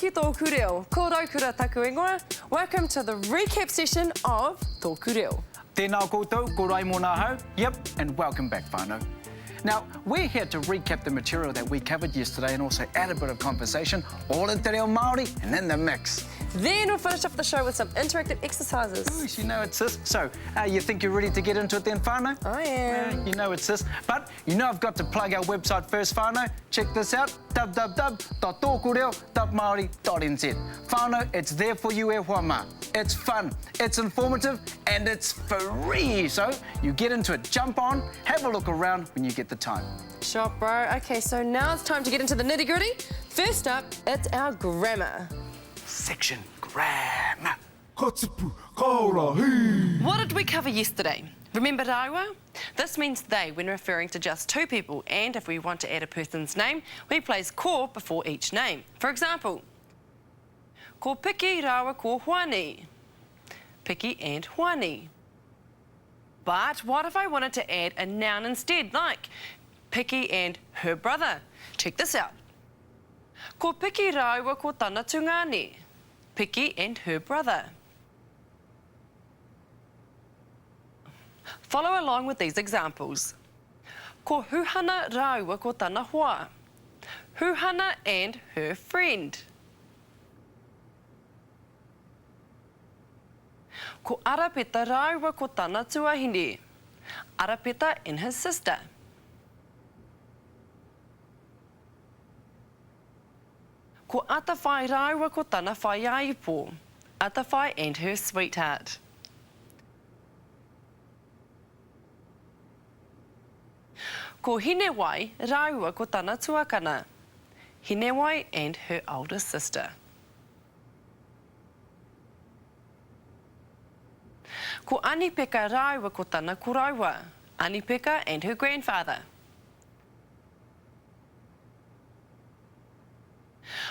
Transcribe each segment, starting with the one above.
ki TŌKU REO. Ko kura taku ingoa. Welcome to the recap session of TŌKU REO. Tēnā koutou, ko rai mō nā hau. Yep, and welcome back, whānau. Now, we're here to recap the material that we covered yesterday and also add a bit of conversation, all in te reo Māori and in the mix. Then we'll finish off the show with some interactive exercises. Ooh, you know it, sis. So, you think you're ready to get into it then, whānau? I am. You know it, sis. But you know I've got to plug our website first, whānau. Check this out, www.tokureo.maori.nz. Whānau, it's there for you e hoa mā. It's fun, it's informative, and it's free. So you get into it, jump on, have a look around when you get the time. Sure, bro. Okay, so now it's time to get into the nitty-gritty. First up, it's our grammar. Section grammar. What did we cover yesterday? Remember rāua? This means they when referring to just two people, and if we want to add a person's name, we place ko before each name. For example, ko Piki rāua ko Hoani. Piki and Hoani. But what if I wanted to add a noun instead, like Piki and her brother? Check this out. Ko Piki rāua ko tana tūngāni. Piki and her brother. Follow along with these examples. Ko huhana rāua ko tana hoa. Huhana and her friend. Ko arapeta rāua ko tana tuahine. Arapeta and his sister. Ko atawhai rāua ko tana whaiaipo. Atawhai and her sweetheart. Ko hinewai rāua ko tana tuakana. Hinewai and her older sister. Ko anipeka rāua ko tana kuraua. Anipeka and her grandfather.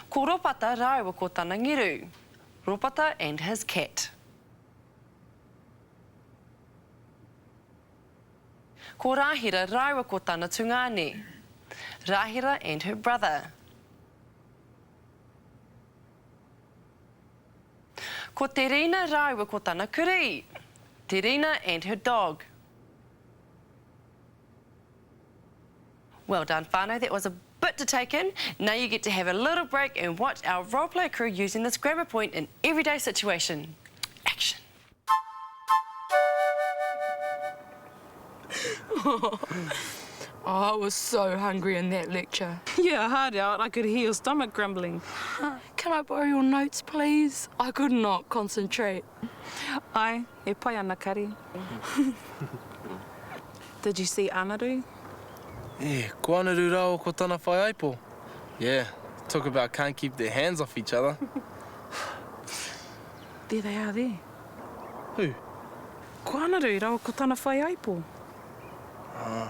Ko ropata rāua ko tana ngiru. Ropata and his cat. Ko Rahira rāua ko tana tūngāne. Rahira and her brother. Ko Terina rāua ko tana kurī. Terina and her dog. Well done, whānau. That was a bit to take in. Now you get to have a little break and watch our roleplay crew using this grammar point in everyday situation. Action. I was so hungry in that lecture. Yeah, hard out. I could hear your stomach grumbling. Can I borrow your notes, please? I could not concentrate. Ai, e pai ana kari. Did you see Anaru? Yeah, ko anaru rāua ko tana whaiaipo. Yeah, talk about can't keep their hands off each other. There they are there. Who? Ko Anaru rāua ko tana whaiaipo. Yeah.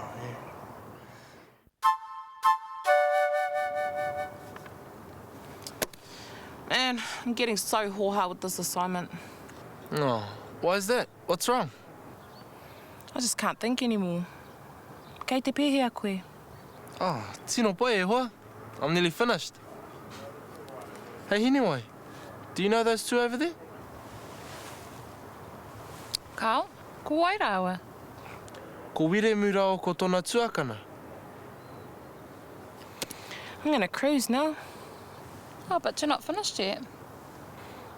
Man, I'm getting so hoha with this assignment. Oh, why is that? What's wrong? I just can't think anymore. Kei te pēhea koe. Oh, tino pai e hoa. I'm nearly finished. Hey, Hinewai, do you know those two over there? Carl, ko wai rāua? Ko wiremu rāua ko tōna tuakana. I'm gonna cruise now. Oh, but you're not finished yet.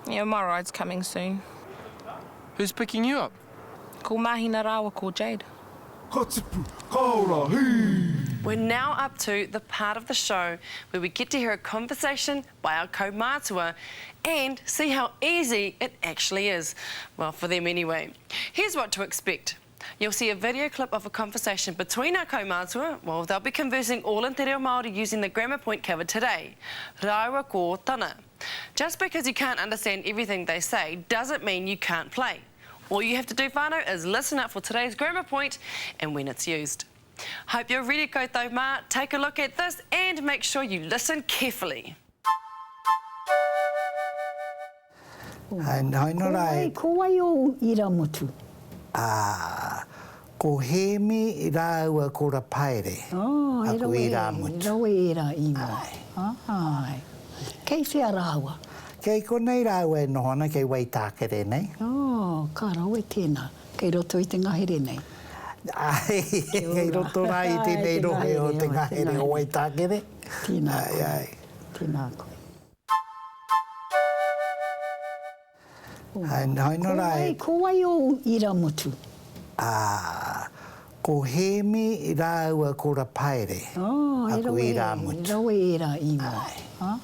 Yeah, my ride's coming soon. Who's picking you up? Ko mahina rāua ko Jade. We're now up to the part of the show where we get to hear a conversation by our kaumātua and see how easy it actually is. Well, for them anyway. Here's what to expect. You'll see a video clip of a conversation between our kaumātua. Well, they'll be conversing all in te reo Māori using the grammar point covered today. Rāua ko tana. Just because you can't understand everything they say doesn't mean you can't play. All you have to do, whānau, is listen up for today's grammar point and when it's used. Hope you're ready, koutou mā. Take a look at this and make sure you listen carefully. Ko wai o iramotu. Ko hemi rāua ko rapaere. Oh, Aku i rā motu. Rawe i rā ingoa. Ai. Kei whia rāua. Kei konei rāua e nohona kei waitākere nei. Oh, ka rau e tēnā. Kei roto i te ngahere nei. Ai, kei roto rā i tēnei rohe o te ngahere o waitākere. Tēnā Ai, koe. ai. Tēnā koe. Ai, no rai. Ko wai o ira motu. Ko hemi rāua kora paere. Oh, e Aku rau i e. rā motu. E rau e ra ingoa.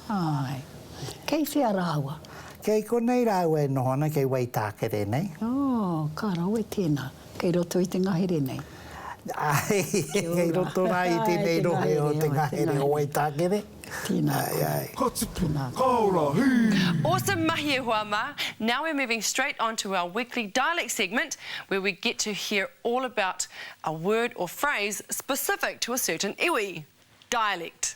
Ai. Kei whia rāua. Kei konei rāua e nohona kei waitākere nei. Oh, ka rau e tēnā. Kei roto i te ngahere nei. Ai, kei roto rā i tēnei rohe o te ngahere o waitākere. Tēnā Ai, koe. ai. Tēnā koe. Awesome mahi e hoa ma. Now we're moving straight on to our weekly dialect segment where we get to hear all about a word or phrase specific to a certain iwi. Dialect.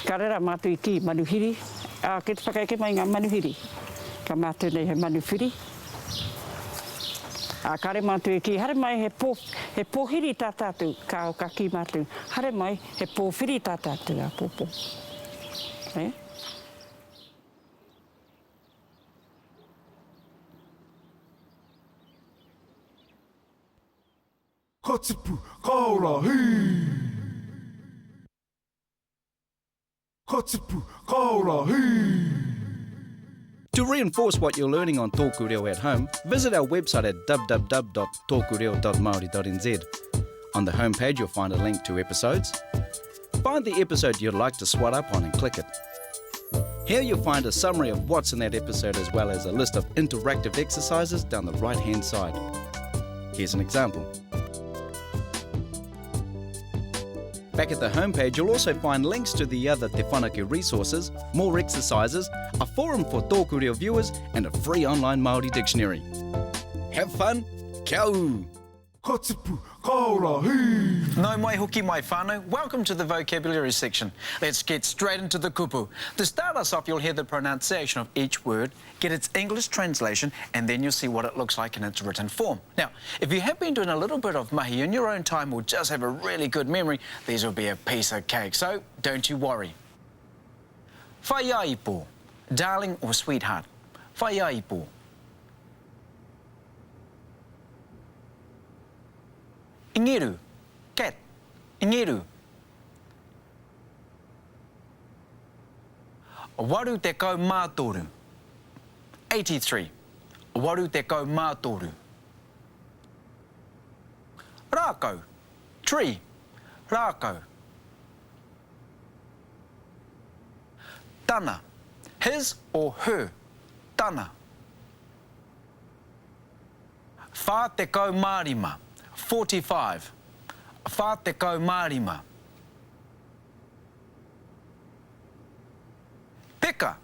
Ka rera mātu i ki manuhiri. Ke te whakaeke mai ngā manuhiri. Ka mātu nei he manuhiri. Ka re mātu i ki. Hare mai he pōhiri tā tātou. Ka o ka ki mātu. Hare mai he pōwhiri tā tātou a pōpō. Eh? Ka tipu, ka ora, hei! Ka tipu, ka ora, hei! To reinforce what you're learning on TŌKU Reo at home, visit our website at www.tokureo.maori.nz. On the homepage, you'll find a link to episodes. Find the episode you'd like to swat up on and click it. Here you'll find a summary of what's in that episode as well as a list of interactive exercises down the right-hand side. Here's an example. Back at the homepage, you'll also find links to the other Te Whanake resources, more exercises, a forum for TŌKU Reo viewers, and a free online Māori dictionary. Have fun, kia ū! Ka tipu, ka ora, hei! Nau mai hoki mai whānau, welcome to the vocabulary section. Let's get straight into the kupu. To start us off, you'll hear the pronunciation of each word, get its English translation, and then you'll see what it looks like in its written form. Now, if you have been doing a little bit of mahi in your own time or just have a really good memory, these will be a piece of cake, so don't you worry. Whaiaipo, darling or sweetheart. Whaiaipo. Ingeru, cat, ingeru. Waru te kau mātoru. 83. Waru te kau mātoru. Rākau, tree, rākau. Tana, his or her, tana. Whā te kau mārima. 45. Whā te kau mārima. Peka,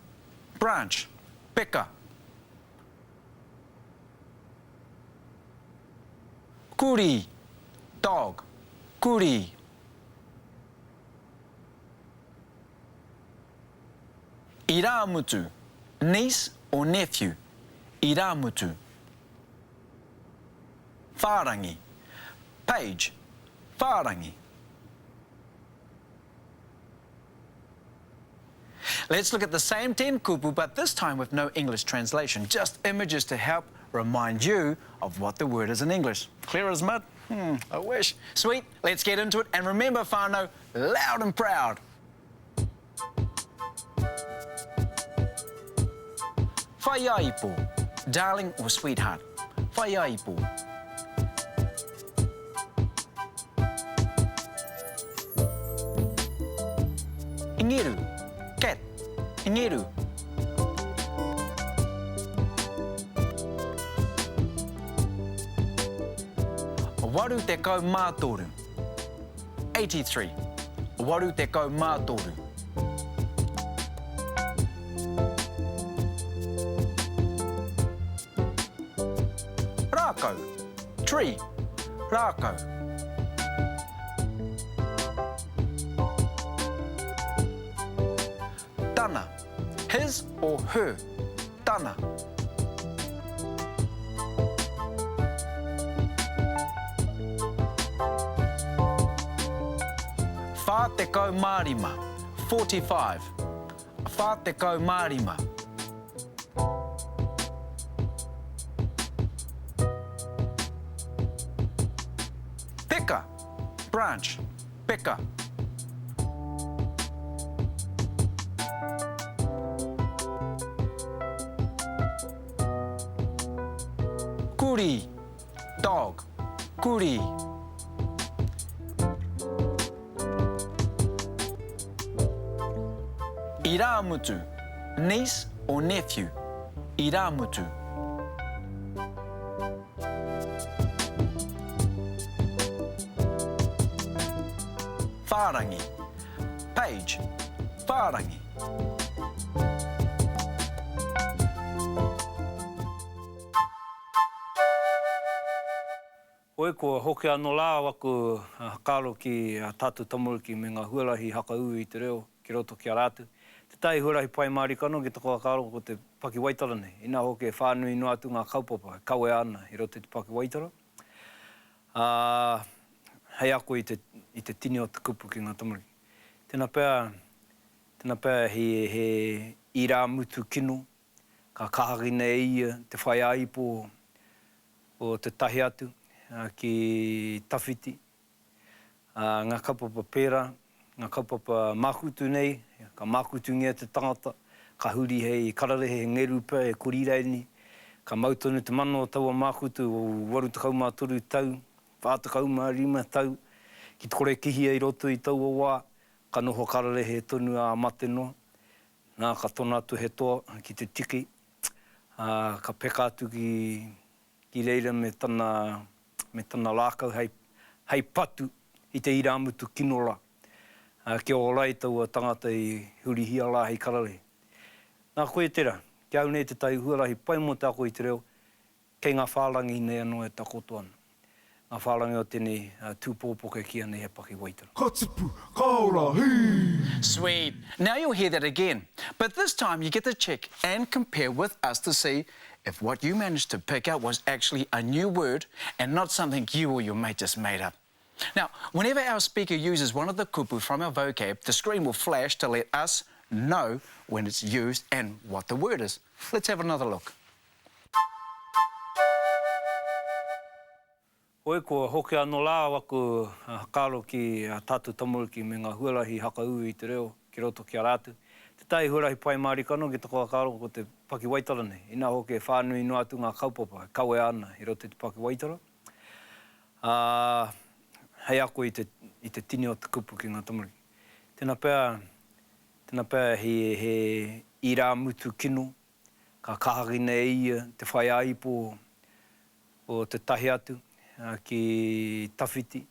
branch, peka. Kuri, dog, kuri. Iramutu, niece or nephew, iramutu. Whārangi, page, whārangi. Let's look at the same 10 kupu, but this time with no English translation, just images to help remind you of what the word is in English. Clear as mud? I wish. Sweet, let's get into it. And remember, whānau, loud and proud. Whaiaipo, darling or sweetheart. Whaiaipo. Ingeru, cat, ingeru. Waru te kau mātoru. 83. Waru te kau mātoru. Rākau, tree, rākau. Tana, his or her, tana. TŌKU mārima. 45. TŌKU mārima. Peka, branch. Peka. Kuri, dog. Kuri. Iramutu, niece or nephew. Iramutu. Whārangi, page. Whārangi. Oe kua hoke anō lā waku kāro ki tātou tamariki me ngā huarahi hakaui I te reo ki roto ki a rātu. Te tai huarahi pai Māori kano ki toko kāro ko te paki waitara nei. Ina hoke whānui no atu ngā kaupapa, kaue ana I roto te paki waitara. Hei ako I te tini o te kupu ki ngā tamariki. Tēnā pēr he ira mutu kino, ka kahari nei ia, te whai aipo o te tahi atu. Ki tawhiti, ngā kaupapa pērā, ngā kaupapa makutu nei, ka makutu ngia te tangata, ka huri hei kararehe he ngerupa e korireini, ka mautonu te mano o taua makutu o 83 tau, 45 tau, ki te kore kihia I roto I taua wā, ka noho kararehe tonu a mate noa, nā ka tona atu he toa ki te tiki, ka peka atu ki reira me tana lākau hei patu I te iramutu kinola. Kia orai taua tangata I hurihia la hei karare. Nā koe tera, kia au nei te tai huarahi pai mo te ako I te reo, kei ngā whārangi nei anō e takoto ana. Ngā whārangi o tēnei tūpōpoke ki anei he paki waitara. Katipu, kaora, hii! Sweet. Now you'll hear that again. But this time you get to check and compare with us to see if what you managed to pick out was actually a new word and not something you or your mate just made up. Now, whenever our speaker uses one of the kupu from our vocab, the screen will flash to let us know when it's used and what the word is. Let's have another look. Oe kua hoke anō lā waku kāro ki tātou tamariki me ngā huarahi hakaui I te reo ki roto ki a rātu. Te tai huarahi pai Māori kano ki toko kāro ko te paki waitara nei. Ina hoke whānui no atu ngā kaupapa, kaue ana I roto te paki waitara. Hei ako I te tini o te kupu ki ngā tamariki. Tēnā pēr he ira mutu kino, ka kahari nei ia, te whai aipo o te tahi atu, ki tawhiti,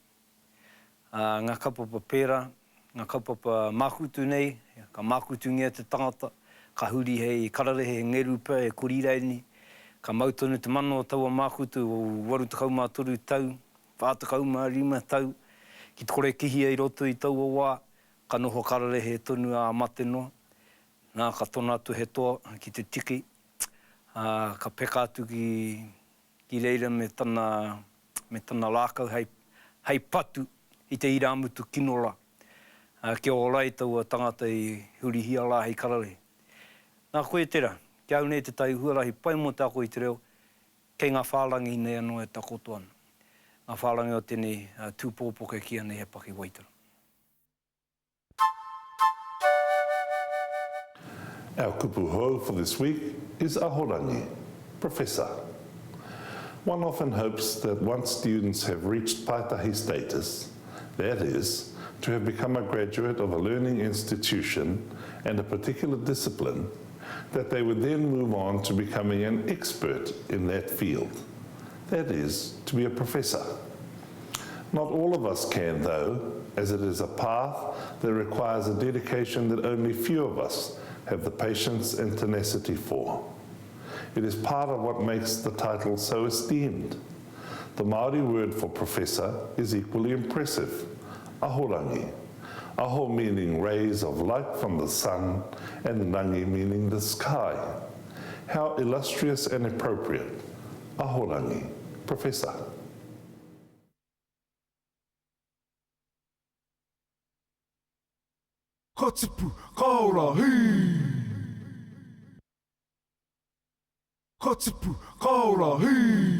ngā kaupapa pērā, ngā kaupapa makutu nei, ka makutu ngia te tangata, ka huri hei kararehe he ngerupa e korireini, ka mautonu te mano o taua makutu o 83 tau, 45 tau, ki te kore kihia I roto I taua wā, ka noho kararehe tonu a mate noa, nā ka tona atu he toa ki te tiki, ka peka atu ki reira me tana lākau hei patu I te iramutu kinola. Kia orai taua tangata I hurihia la hei karare. Nā koe tera, kia au nei te tai huarahi pai mo te ako I te reo, kei ngā whārangi nei anō e takoto ana. Ngā whārangi o tēnei tūpōpoke ki anei he paki waitara. Our kupu hou for this week is ahorangi, professor. One often hopes that once students have reached paitahi status, that is, to have become a graduate of a learning institution and a particular discipline, that they would then move on to becoming an expert in that field. That is, to be a professor. Not all of us can, though, as it is a path that requires a dedication that only few of us have the patience and tenacity for. It is part of what makes the title so esteemed. The Māori word for professor is equally impressive, ahorangi. Aho meaning rays of light from the sun, and rangi meaning the sky. How illustrious and appropriate. Ahorangi, professor. Ka tipu kaora hi. Ka tipu kaora hi.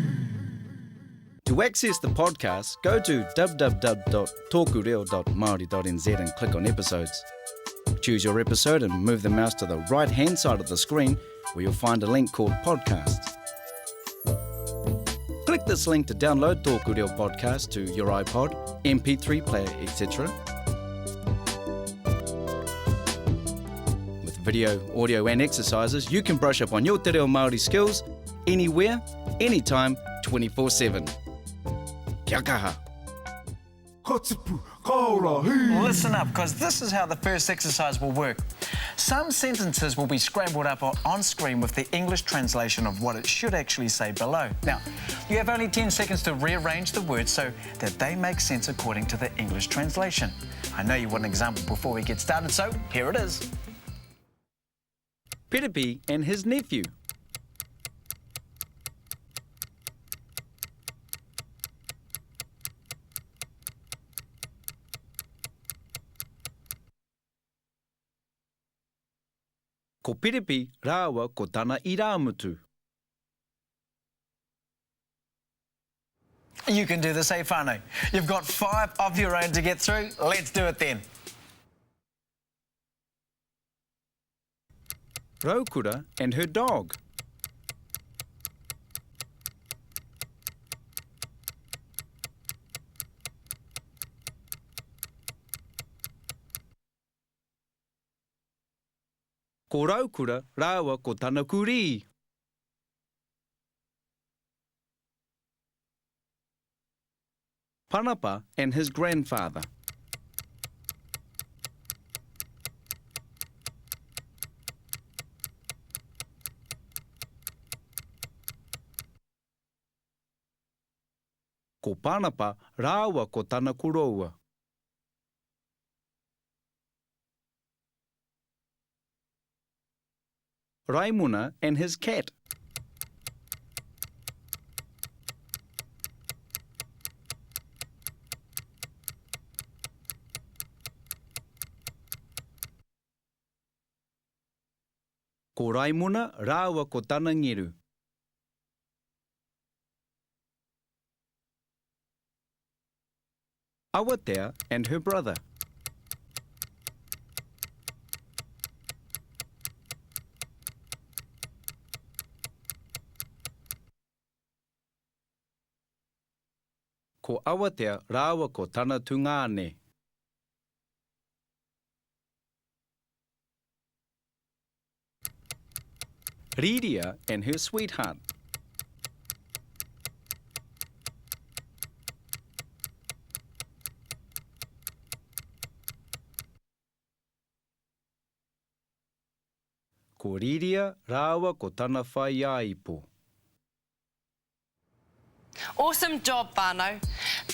To access the podcast, go to www.tōkureo.māori.nz and click on episodes. Choose your episode and move the mouse to the right-hand side of the screen where you'll find a link called Podcasts. Click this link to download TŌKU REO podcast to your iPod, MP3 player, etc. With video, audio and exercises, you can brush up on your te reo Māori skills anywhere, anytime, 24/7. Kia kaha. Ka tipu kaora hi. Listen up, because this is how the first exercise will work. Some sentences will be scrambled up on screen with the English translation of what it should actually say below. Now, you have only 10 seconds to rearrange the words so that they make sense according to the English translation. I know you want an example before we get started, so here it is. Piripi and his nephew. Ko piripi rāua ko tana I rāmutu. You can do this, eh, whānau? You've got 5 of your own to get through. Let's do it then. Raukura and her dog. Ko raukura rāua ko TŌKU REO. Panapa and his grandfather. Ko Panapa rāua ko tana kuroua. Raimuna and his cat. Ko Raimuna rāua ko tana ngeru. Awatea and her brother. Ko Awatea rāua ko tana tungāne. Riria and her sweetheart. Ko Riria rāua ko tana whai aipo. Awesome job, whānau.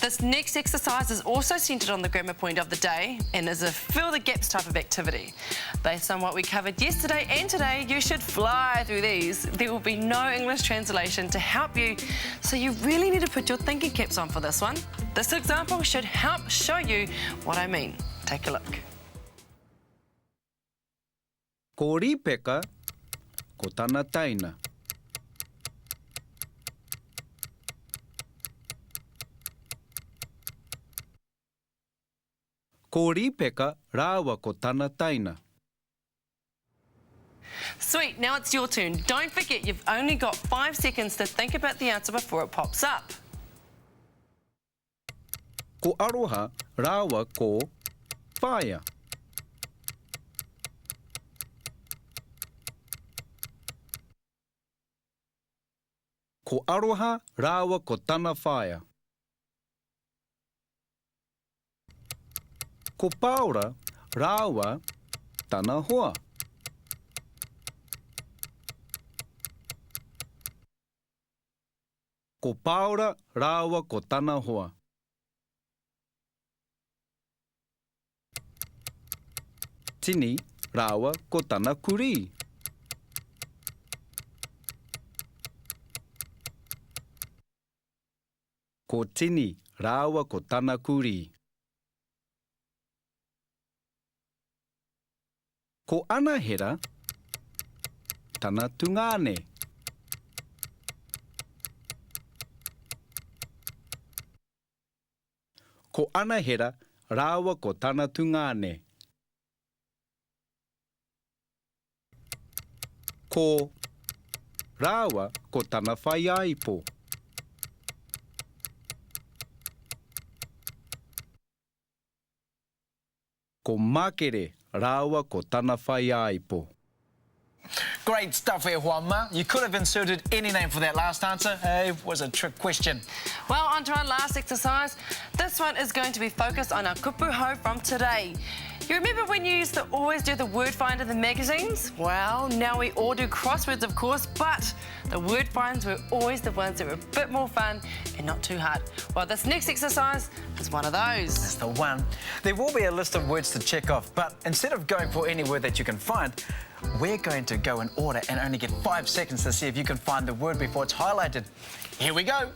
This next exercise is also centred on the grammar point of the day and is a fill the gaps type of activity. Based on what we covered yesterday and today, you should fly through these. There will be no English translation to help you, so you really need to put your thinking caps on for this one. This example should help show you what I mean. Take a look. Ko ripeka ko tana taina. Ko ripeka rāua ko tana taina. Sweet, now it's your turn. Don't forget you've only got 5 seconds to think about the answer before it pops up. Ko aroha rāua ko whaia. Ko aroha rāua ko tana whaia. Ko paura rāua tana hoa. Ko paura rāua ko tana hoa. Tini rāua ko tana kuri. Ko tini rāua ko tana kuri. Ko ana hera, tana tungane. Ko ana hera, rāua ko tana tungane. Ko rāua ko tana whaiaipo. Ko makere, rāua ko tana whaiaipo. Great stuff here, Juanma. You could have inserted any name for that last answer. It was a trick question. Well, on to our last exercise. This one is going to be focused on our kupu hau from today. You remember when you used to always do the word find in the magazines? Well, now we all do crosswords, of course, but the word finds were always the ones that were a bit more fun and not too hard. Well, this next exercise is one of those. That's the one. There will be a list of words to check off, but instead of going for any word that you can find, we're going to go in order and only get 5 seconds to see if you can find the word before it's highlighted. Here we go.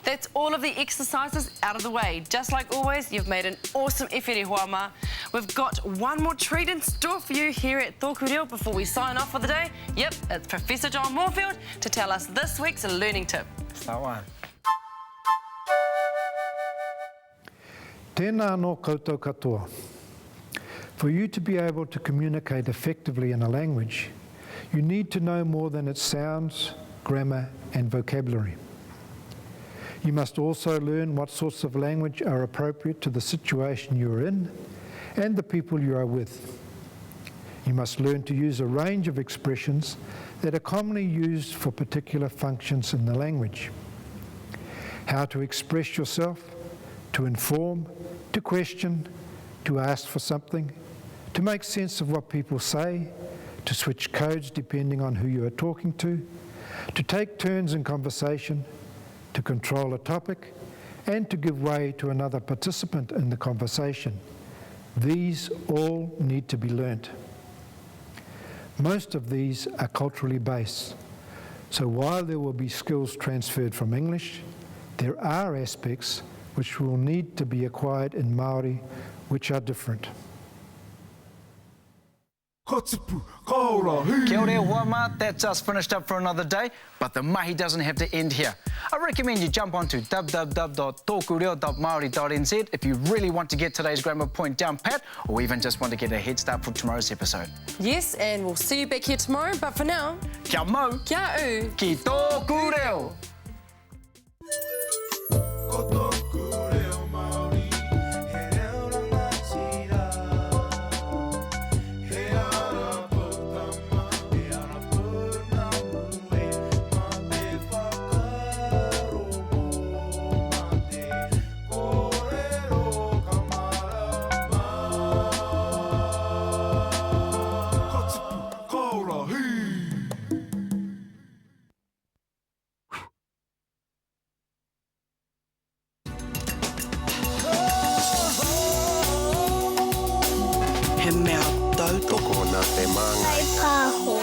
That's all of the exercises out of the way. Just like always, you've made an awesome effort, Juanma. We've got one more treat in store for you here at TŌKU Reo before we sign off for the day. Yep, it's Professor John Moorfield to tell us this week's learning tip. That's that one. Tēnā nō koutou katoa. For you to be able to communicate effectively in a language, you need to know more than its sounds, grammar and vocabulary. You must also learn what sorts of language are appropriate to the situation you are in and the people you are with. You must learn to use a range of expressions that are commonly used for particular functions in the language. How to express yourself, to inform, to question, to ask for something, to make sense of what people say, to switch codes depending on who you are talking to take turns in conversation, to control a topic, and to give way to another participant in the conversation. These all need to be learnt. Most of these are culturally based, so while there will be skills transferred from English, there are aspects which will need to be acquired in Māori which are different. Kia ora, Juanma. That's us finished up for another day, but the mahi doesn't have to end here. I recommend you jump onto www.tokureo.maori.nz if you really want to get today's grammar point down pat, or even just want to get a head start for tomorrow's episode. Yes, and we'll see you back here tomorrow, but for now, Kia mau, kia u, ki tōku reo. te manga. Kai pāho.